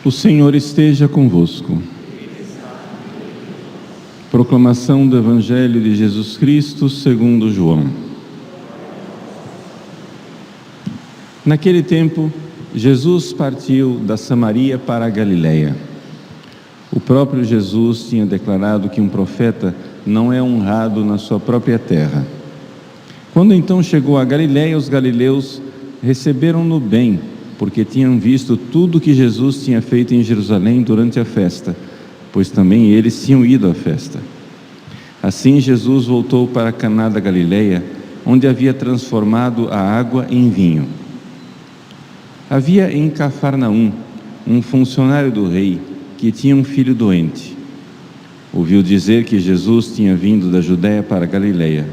O Senhor esteja convosco. Proclamação do Evangelho de Jesus Cristo segundo João. Naquele tempo, Jesus partiu da Samaria para a Galileia. O próprio Jesus tinha declarado que um profeta não é honrado na sua própria terra. Quando então chegou a Galileia, os galileus receberam-no bem, porque tinham visto tudo que Jesus tinha feito em Jerusalém durante a festa, pois também eles tinham ido à festa. Assim Jesus voltou para Caná da Galileia, onde havia transformado a água em vinho. Havia em Cafarnaum um funcionário do rei que tinha um filho doente. Ouviu dizer que Jesus tinha vindo da Judéia para a Galileia.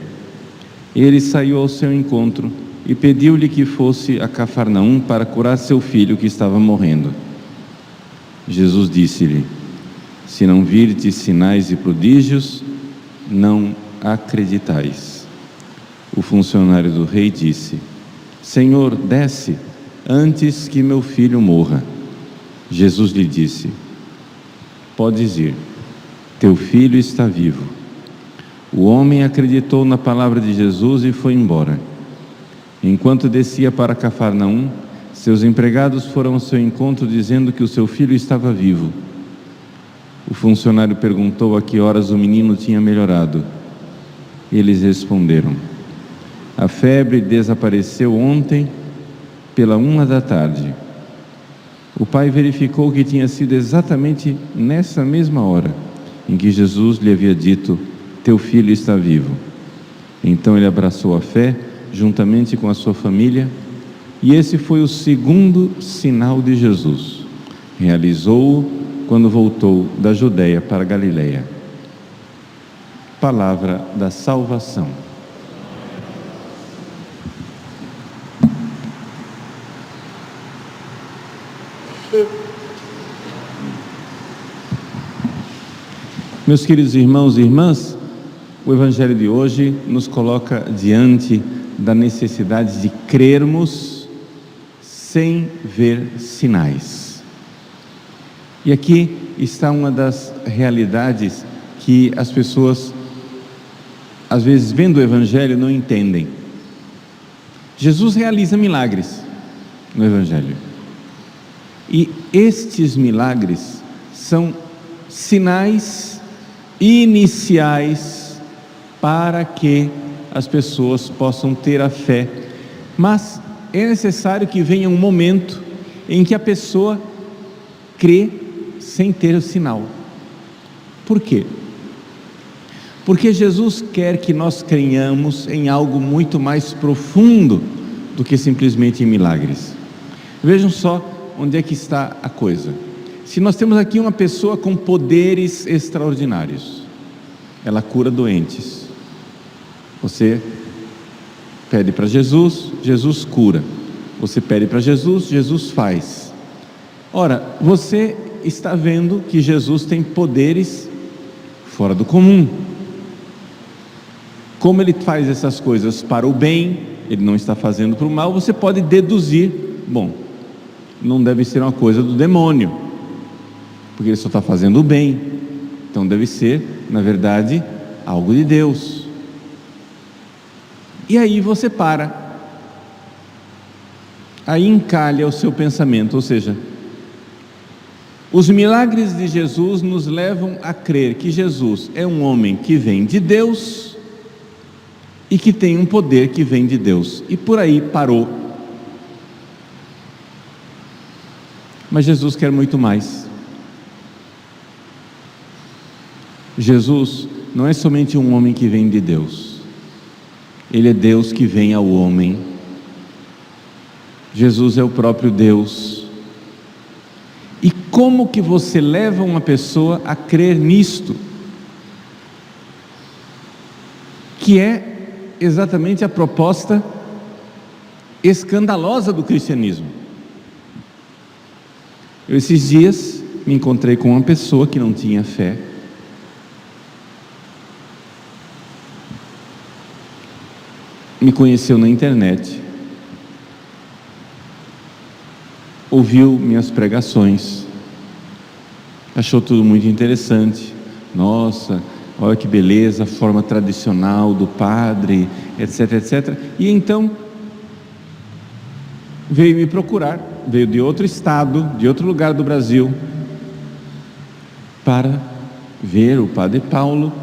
Ele saiu ao seu encontro e pediu-lhe que fosse a Cafarnaum para curar seu filho que estava morrendo. Jesus disse-lhe: se não virdes sinais e prodígios, não acreditais. O funcionário do rei disse: Senhor, desce, antes que meu filho morra. Jesus lhe disse: podes ir, teu filho está vivo. O homem acreditou na palavra de Jesus e foi embora. Enquanto descia para Cafarnaum, seus empregados foram ao seu encontro dizendo que o seu filho estava vivo. O funcionário perguntou a que horas o menino tinha melhorado. Eles responderam: a febre desapareceu ontem pela 1h. O pai verificou que tinha sido exatamente nessa mesma hora em que Jesus lhe havia dito: teu filho está vivo. Então ele abraçou a fé juntamente com a sua família, e esse foi o segundo sinal de Jesus. Realizou-o quando voltou da Judéia para a Galileia. Palavra da salvação. Meus queridos irmãos e irmãs, o Evangelho de hoje nos coloca diante da necessidade de crermos sem ver sinais. E aqui está uma das realidades que as pessoas, às vezes, vendo o Evangelho, não entendem. Jesus realiza milagres no Evangelho. E estes milagres são sinais iniciais para que as pessoas possam ter a fé. Mas é necessário que venha um momento em que a pessoa crê sem ter o sinal. Por quê? Porque Jesus quer que nós creiamos em algo muito mais profundo do que simplesmente em milagres. Vejam só onde é que está a coisa. Se nós temos aqui uma pessoa com poderes extraordinários, ela cura doentes. Você pede para Jesus, Jesus cura. Você pede para Jesus, Jesus faz. Ora, você está vendo que Jesus tem poderes fora do comum. Como ele faz essas coisas para o bem, ele não está fazendo para o mal, você pode deduzir: bom, não deve ser uma coisa do demônio, porque ele só está fazendo o bem, então deve ser, na verdade, algo de Deus. E aí você para, aí encalha o seu pensamento, ou seja, os milagres de Jesus nos levam a crer que Jesus é um homem que vem de Deus e que tem um poder que vem de Deus, e por aí parou. Mas Jesus quer muito mais. Jesus não é somente um homem que vem de Deus, Ele é Deus que vem ao homem. Jesus é o próprio Deus. E como que você leva uma pessoa a crer nisto? Que é exatamente a proposta escandalosa do cristianismo. Eu esses dias me encontrei com uma pessoa que não tinha fé, me conheceu na internet, ouviu minhas pregações, achou tudo muito interessante. Nossa, olha que beleza, a forma tradicional do padre, etc, etc. E então veio me procurar, veio de outro estado, de outro lugar do Brasil, para ver o Padre Paulo,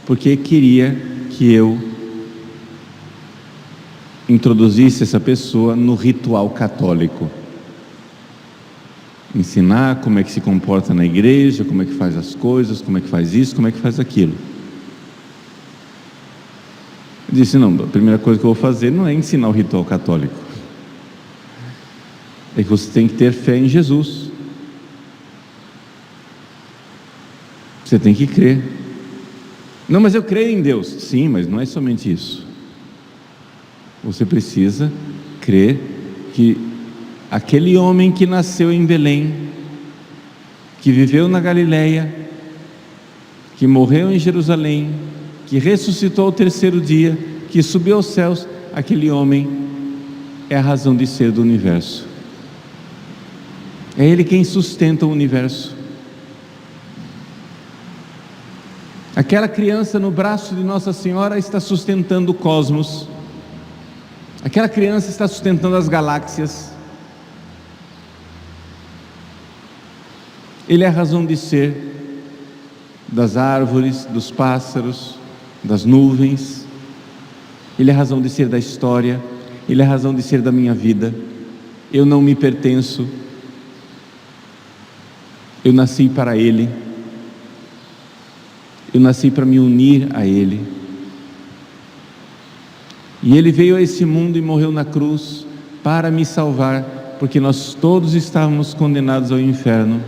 porque queria que eu introduzisse essa pessoa no ritual católico, ensinar como é que se comporta na igreja, como é que faz as coisas, como é que faz isso, como é que faz aquilo. Eu disse: não, a primeira coisa que eu vou fazer não é ensinar o ritual católico, é que você tem que ter fé em Jesus, você tem que crer. Não, mas eu creio em Deus. Sim, mas não é somente isso. Você precisa crer que aquele homem que nasceu em Belém, que viveu na Galileia, que morreu em Jerusalém, que ressuscitou ao terceiro dia, que subiu aos céus, aquele homem é a razão de ser do universo. É Ele quem sustenta o universo. Aquela criança no braço de Nossa Senhora está sustentando o cosmos. Aquela criança está sustentando as galáxias. Ele é a razão de ser das árvores, dos pássaros, das nuvens. Ele é a razão de ser da história. Ele é a razão de ser da minha vida. Eu não me pertenço. Eu nasci para Ele. Eu nasci para me unir a Ele. E Ele veio a esse mundo e morreu na cruz para me salvar, porque nós todos estávamos condenados ao inferno.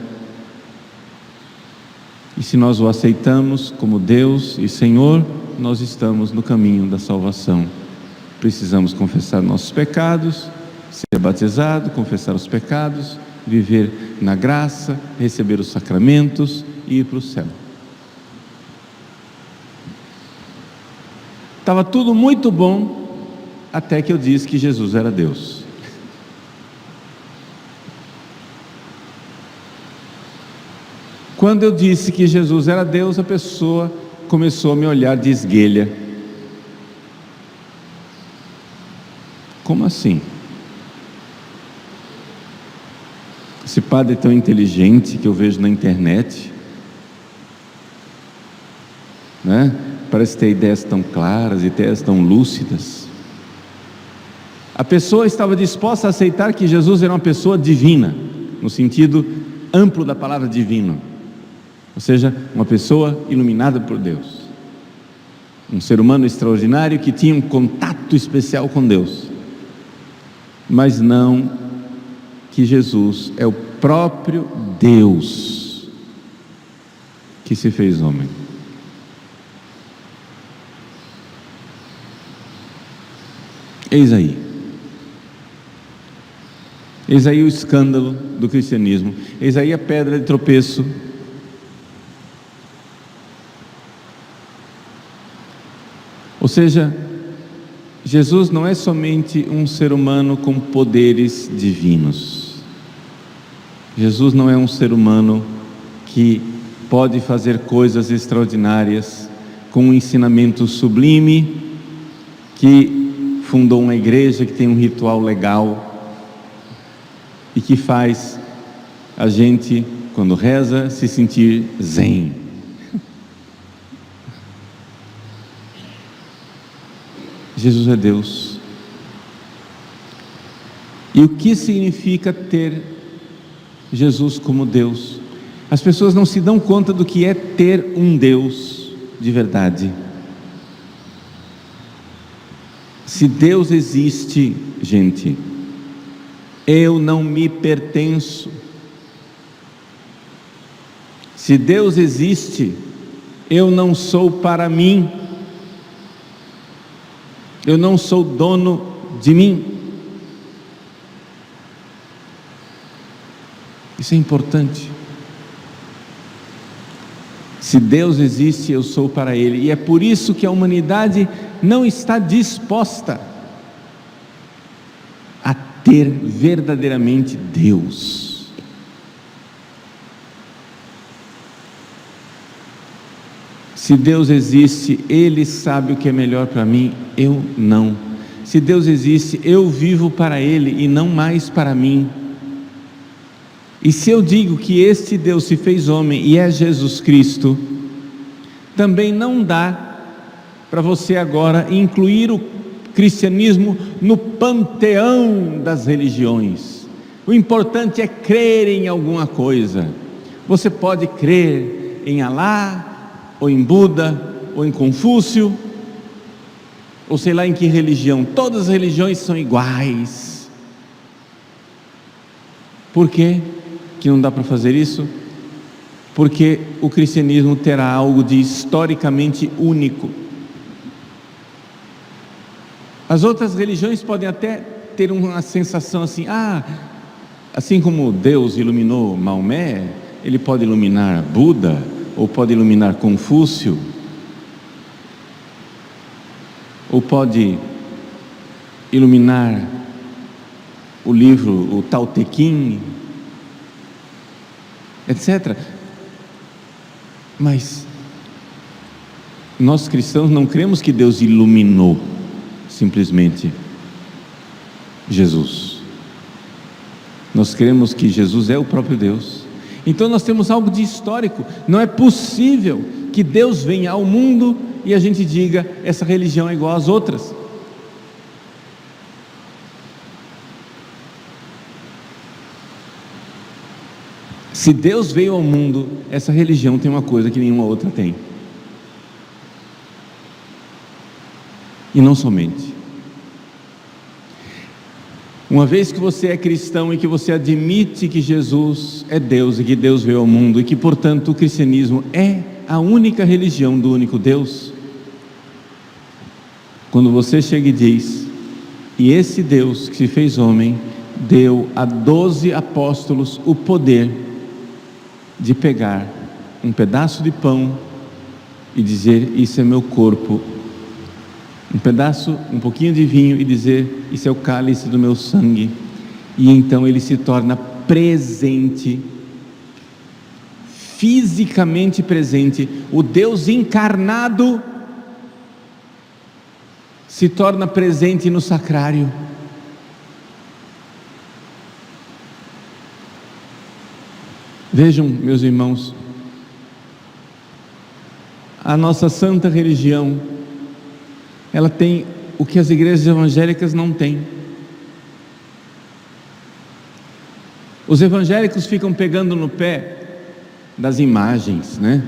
E se nós o aceitamos como Deus e Senhor, nós estamos no caminho da salvação. Precisamos confessar nossos pecados, ser batizado, confessar os pecados, viver na graça, receber os sacramentos e ir para o céu. Estava tudo muito bom, até que eu disse que Jesus era Deus. Quando eu disse que Jesus era Deus, a pessoa começou a me olhar de esguelha. Como assim? Esse padre tão inteligente que eu vejo na internet, né? Parece ter ideias tão claras, ideias tão lúcidas. A pessoa estava disposta a aceitar que Jesus era uma pessoa divina, no sentido amplo da palavra divino, ou seja, uma pessoa iluminada por Deus, um ser humano extraordinário que tinha um contato especial com Deus, mas não que Jesus é o próprio Deus que se fez homem. Eis aí o escândalo do cristianismo, eis aí a pedra de tropeço. Ou seja, Jesus não é somente um ser humano com poderes divinos. Jesus não é um ser humano que pode fazer coisas extraordinárias, com um ensinamento sublime, que fundou uma igreja que tem um ritual legal e que faz a gente, quando reza, se sentir zen. Jesus é Deus. E o que significa ter Jesus como Deus? As pessoas não se dão conta do que é ter um Deus de verdade. Se Deus existe, gente, eu não me pertenço. Se Deus existe, eu não sou para mim. Eu não sou dono de mim. Isso é importante. Se Deus existe, eu sou para Ele. E é por isso que a humanidade não está disposta a ter verdadeiramente Deus. Se Deus existe, Ele sabe o que é melhor para mim, eu não. Se Deus existe, eu vivo para Ele e não mais para mim. E se eu digo que este Deus se fez homem e é Jesus Cristo, também não dá para você agora incluir o cristianismo no panteão das religiões. O importante é crer em alguma coisa. Você pode crer em Alá, ou em Buda, ou em Confúcio, ou sei lá em que religião. Todas as religiões são iguais. Por quê que não dá para fazer isso? Porque o cristianismo terá algo de historicamente único. As outras religiões podem até ter uma sensação assim, assim como Deus iluminou Maomé, Ele pode iluminar Buda, ou pode iluminar Confúcio, ou pode iluminar o livro, o Tao Te Ching, etc. Mas nós cristãos não cremos que Deus iluminou simplesmente Jesus. Nós cremos que Jesus é o próprio Deus. Então nós temos algo de histórico. Não é possível que Deus venha ao mundo e a gente diga, essa religião é igual às outras. Se Deus veio ao mundo, essa religião tem uma coisa que nenhuma outra tem. E não somente. Uma vez que você é cristão e que você admite que Jesus é Deus e que Deus veio ao mundo e que, portanto, o cristianismo é a única religião do único Deus, quando você chega e diz, e esse Deus que se fez homem, deu a 12 apóstolos o poder de pegar um pedaço de pão e dizer, isso é meu corpo, um pouquinho de vinho e dizer, isso é o cálice do meu sangue, e então ele se torna presente, fisicamente presente. O Deus encarnado se torna presente no sacrário. Vejam, meus irmãos, a nossa santa religião, ela tem o que as igrejas evangélicas não têm. Os evangélicos ficam pegando no pé das imagens, né?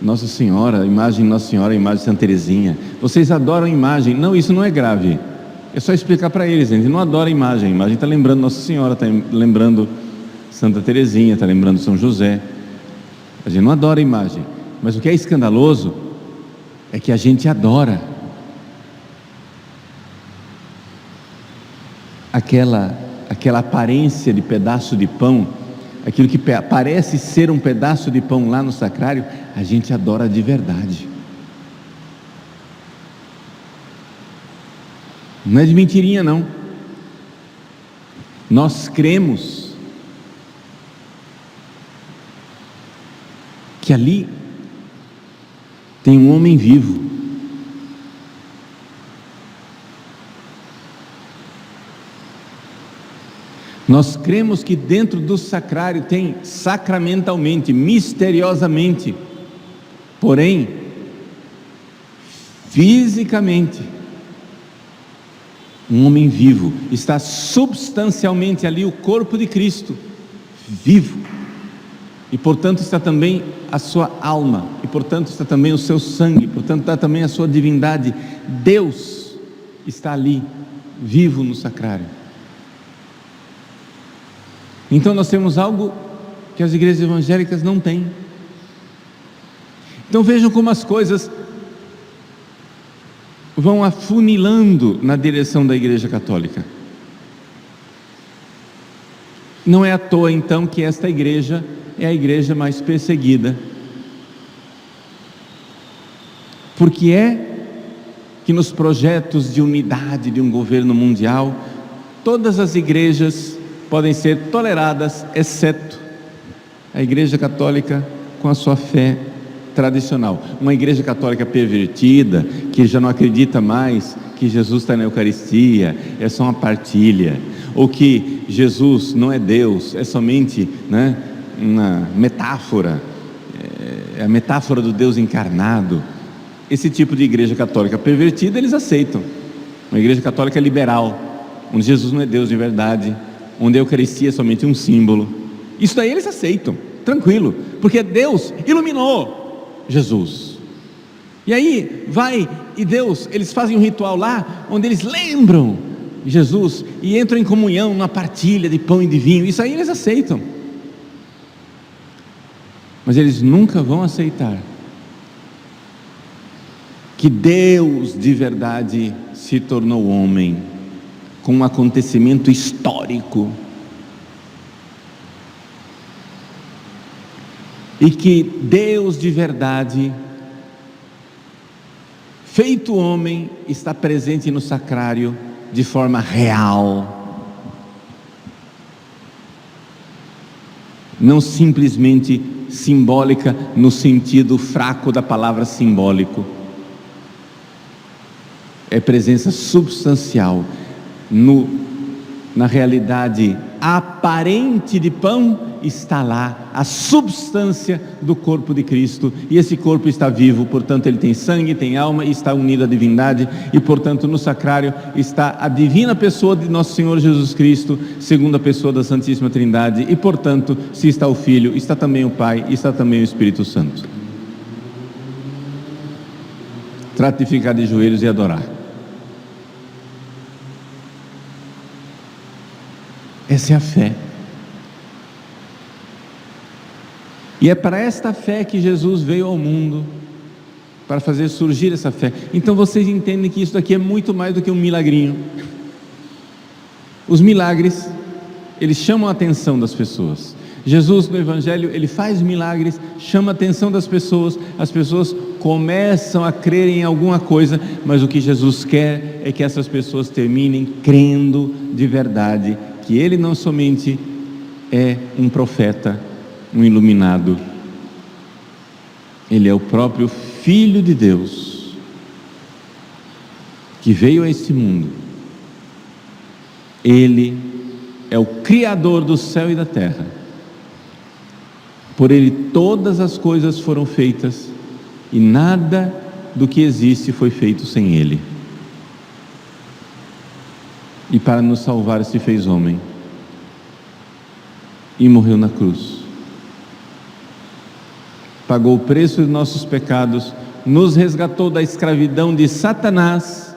Nossa Senhora, imagem de Nossa Senhora, imagem de Santa Teresinha. Vocês adoram imagem. Não, isso não é grave. É só explicar para eles, a gente não adora imagem. A imagem está lembrando Nossa Senhora, está lembrando Santa Teresinha, está lembrando São José. A gente não adora imagem. Mas o que é escandaloso é que a gente adora aquela aparência de pedaço de pão, aquilo que parece ser um pedaço de pão lá no sacrário, a gente adora de verdade. Não é de mentirinha não. Nós cremos que ali tem um homem vivo. Nós cremos que dentro do sacrário tem sacramentalmente, misteriosamente, porém, fisicamente, um homem vivo. Está substancialmente ali o corpo de Cristo, vivo. E portanto está também a sua alma, e portanto está também o seu sangue, portanto está também a sua divindade. Deus está ali, vivo no sacrário. Então nós temos algo que as igrejas evangélicas não têm. Então vejam como as coisas vão afunilando na direção da Igreja Católica. Não é à toa então que esta igreja é a igreja mais perseguida Por que é que nos projetos de unidade de um governo mundial, todas as igrejas podem ser toleradas, exceto a Igreja Católica com a sua fé tradicional? Uma Igreja Católica pervertida, que já não acredita mais que Jesus está na Eucaristia, é só uma partilha, ou que Jesus não é Deus, é somente, uma metáfora, é a metáfora do Deus encarnado. Esse tipo de igreja católica pervertida eles aceitam. Uma igreja católica liberal, onde Jesus não é Deus de verdade, onde a Eucaristia é somente um símbolo, isso daí eles aceitam, tranquilo, porque Deus iluminou Jesus. E aí eles fazem um ritual lá, onde eles lembram Jesus e entram em comunhão, numa partilha de pão e de vinho. Isso aí eles aceitam, mas eles nunca vão aceitar que Deus de verdade se tornou homem, com um acontecimento histórico, e que Deus de verdade, feito homem, está presente no sacrário de forma real, não simplesmente simbólica no sentido fraco da palavra simbólico. É presença substancial na realidade aparente de pão. Está lá a substância do corpo de Cristo, e esse corpo está vivo, portanto ele tem sangue, tem alma e está unido à divindade, e portanto no sacrário está a divina pessoa de nosso Senhor Jesus Cristo, segunda pessoa da Santíssima Trindade, e portanto se está o Filho, está também o Pai, está também o Espírito Santo. Trate de ficar de joelhos e adorar. Essa é a fé. E é para esta fé que Jesus veio ao mundo, para fazer surgir essa fé. Então vocês entendem que isso daqui é muito mais do que um milagrinho. Os milagres, eles chamam a atenção das pessoas. Jesus no Evangelho, ele faz milagres, chama a atenção das pessoas, as pessoas começam a crer em alguma coisa, mas o que Jesus quer é que essas pessoas terminem crendo de verdade, que ele não somente é um profeta, um iluminado, ele é o próprio Filho de Deus, que veio a este mundo. Ele é o Criador do céu e da terra. Por ele todas as coisas foram feitas, e nada do que existe foi feito sem ele. E para nos salvar se fez homem e morreu na cruz, pagou o preço de nossos pecados, nos resgatou da escravidão de Satanás,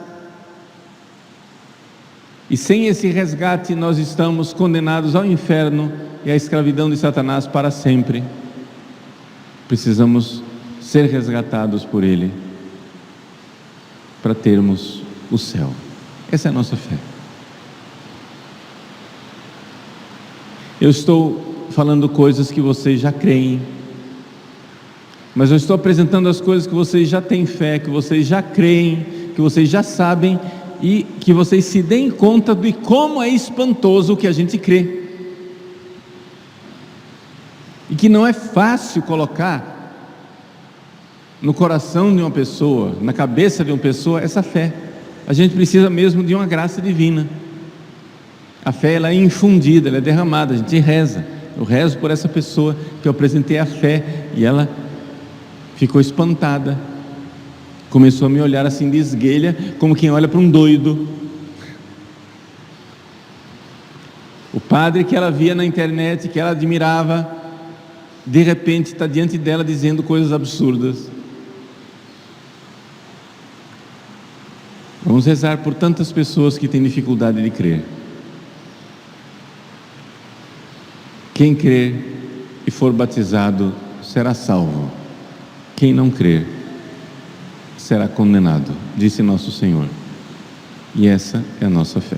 e sem esse resgate nós estamos condenados ao inferno e à escravidão de Satanás para sempre. Precisamos ser resgatados por ele para termos o céu. Essa é a nossa fé. Eu estou falando coisas que vocês já creem, mas eu estou apresentando as coisas que vocês já têm fé, que vocês já creem, que vocês já sabem, e que vocês se deem conta de como é espantoso o que a gente crê, e que não é fácil colocar no coração de uma pessoa, na cabeça de uma pessoa, essa fé. A gente precisa mesmo de uma graça divina. A fé, ela é infundida, ela é derramada, a gente reza. Eu rezo por essa pessoa que eu apresentei a fé, e ela ficou espantada, começou a me olhar assim de esguelha, como quem olha para um doido. O padre que ela via na internet, que ela admirava, de repente está diante dela dizendo coisas absurdas. Vamos rezar por tantas pessoas que têm dificuldade de crer. Quem crer e for batizado será salvo. Quem não crer será condenado, disse nosso Senhor. E essa é a nossa fé.